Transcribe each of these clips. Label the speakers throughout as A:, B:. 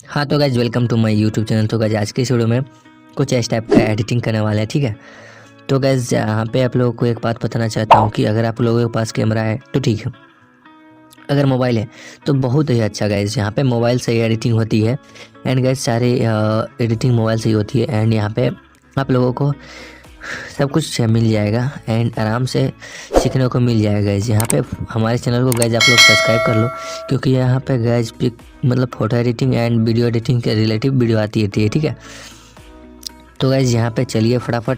A: हाँ तो guys welcome to my YouTube channel. तो गाइज आज के इस वीडियो में कुछ इस टाइप का एडिटिंग करने वाला है, ठीक है। तो गाइज यहाँ पे आप लोगों को एक बात बताना चाहता हूँ कि अगर आप लोगों के पास कैमरा है तो ठीक है, अगर मोबाइल है तो बहुत ही अच्छा। गाइज यहाँ पे मोबाइल से ही एडिटिंग होती है एंड गाइज सारे एडिटिंग मोबाइल से ही होती है एंड यहाँ पे आप लोगों को सब कुछ मिल जाएगा एंड आराम से सीखने को मिल जाएगा। गाइज यहाँ पे हमारे चैनल को गाइज आप लोग सब्सक्राइब कर लो, क्योंकि यहाँ पे गाइज मतलब photo editing and video editing के रिलेटिव वीडियो आती रहती है, ठीक है। तो गाइज यहाँ पे चलिए फटाफट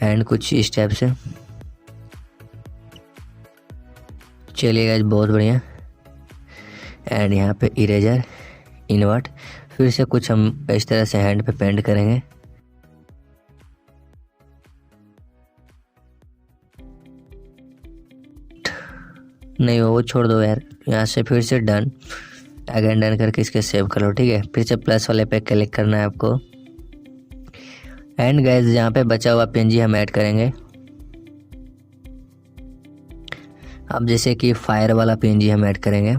A: एंड कुछ इस टाइप से चलिए गाइज, बहुत बढ़िया। एंड यहाँ पे इरेजर इन्वर्ट, फिर से कुछ हम इस तरह से हैंड पे पेंट करेंगे। नहीं वो छोड़ दो यार, यहाँ से फिर से डन, अगेन डन करके इसके सेव कर लो, ठीक है। फिर से प्लस वाले पे क्लिक करना है आपको एंड गाइस यहाँ पे बचा हुआ पीएनजी हम ऐड करेंगे। अब जैसे कि फायर वाला पीएनजी हम ऐड करेंगे,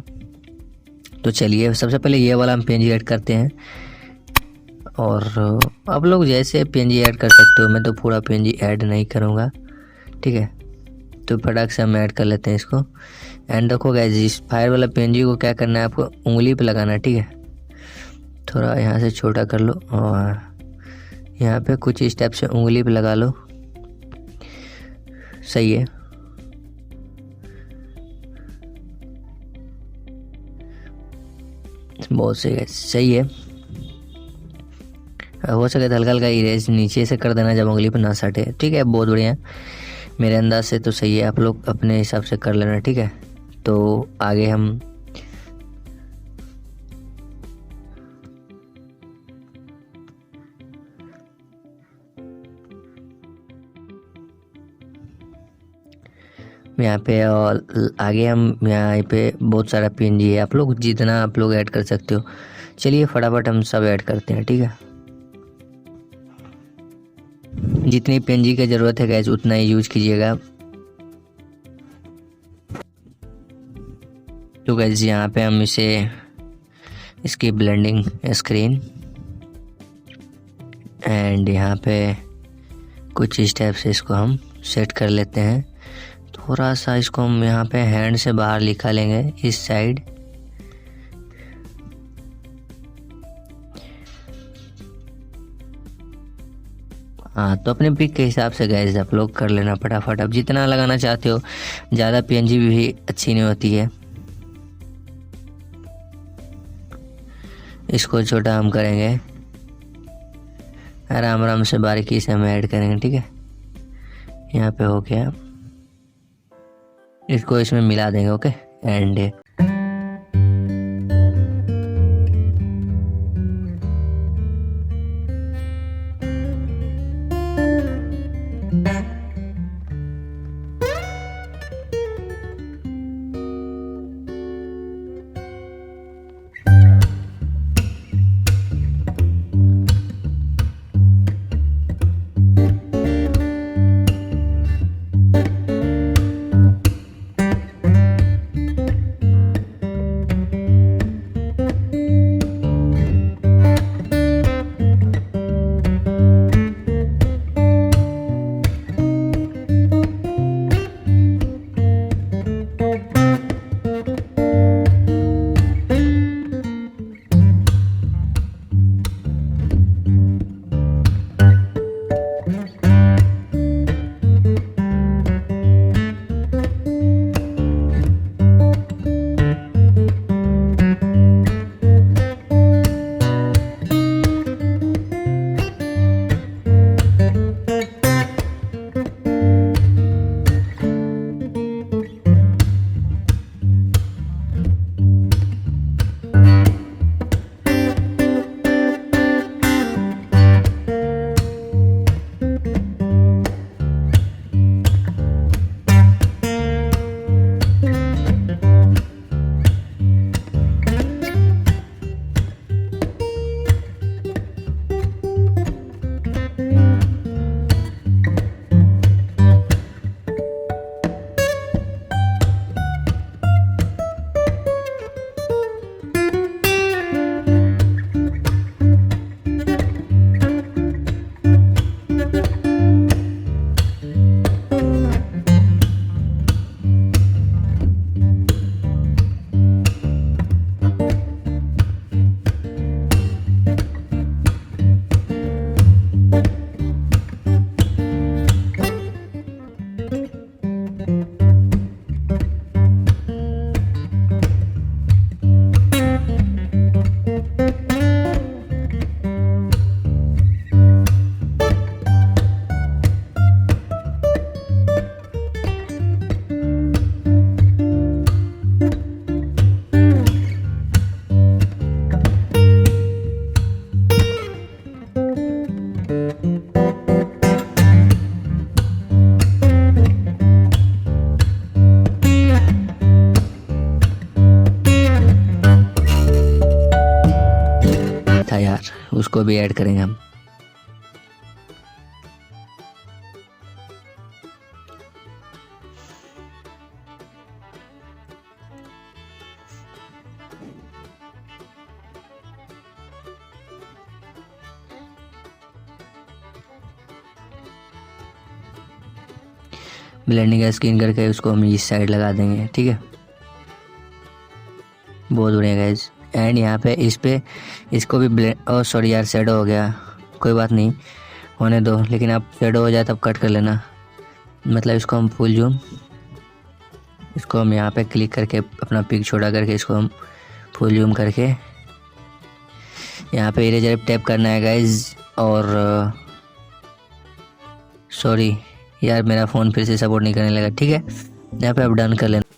A: तो चलिए सबसे पहले ये वाला हम पीएनजी ऐड करते हैं। और आप लोग जैसे पीएनजी ऐड कर सकते हो, मैं तो पूरा पीएनजी ऐड नहीं करूँगा, ठीक है। तो फटाक से हम ऐड कर लेते हैं इसको एंड देखो गाइस, इस फायर वाला पीएनजी को क्या करना है, आपको उंगली पे लगाना है, ठीक है। थोड़ा यहाँ से छोटा कर लो और यहाँ पे कुछ इस टाइप से उंगली पे लगा लो, सही है। बहुत सही है। हो सके तो हल्का हल्का इरेज नीचे से कर देना जब उंगली पर ना सटे, ठीक है। बहुत बढ़िया। मेरे अंदाज से तो सही है, आप लोग अपने हिसाब से कर लेना, ठीक है। तो आगे हम यहाँ पे, और आगे हम यहाँ पे बहुत सारा पीएनजी है, आप लोग जितना आप लोग ऐड कर सकते हो। चलिए फटाफट हम सब ऐड करते हैं, ठीक है। जितनी पीएनजी की ज़रूरत है गैस उतना ही यूज कीजिएगा। तो गैस यहाँ पे हम इसे, इसकी ब्लेंडिंग स्क्रीन एंड यहाँ पे कुछ इस टाइप से इसको हम सेट कर लेते हैं। थोड़ा सा इसको हम यहाँ पे हैंड से बाहर लिखा लेंगे इस साइड। हाँ, तो अपने पिक के हिसाब से गैस आप लोग कर लेना फटाफट। अब जितना लगाना चाहते हो, ज़्यादा पीएनजी भी अच्छी नहीं होती है। इसको छोटा हम करेंगे, आराम आराम से बारीकी से हम ऐड करेंगे, ठीक है। यहाँ पे हो गया, इसको इसमें मिला देंगे, ओके। एंड था यार, उसको भी ऐड करेंगे हम। ब्लेंडिंग का स्क्रीन करके उसको हम इस साइड लगा देंगे, ठीक है। बहुत बढ़िया गाइस। एंड यहाँ पे इस पे इसको भी सॉरी यार, शेडो हो गया, कोई बात नहीं, होने दो। लेकिन आप शेडो हो जाए तब कट कर लेना, मतलब इसको हम फुल जूम, इसको हम यहाँ पे क्लिक करके अपना पिक छोटा करके इसको हम फुल जूम करके यहाँ पे इरेजर टैप करना है गाइज। और सॉरी यार मेरा फ़ोन फिर से सपोर्ट नहीं करने लगा। ठीक है, यहाँ पे आप डन कर लेना।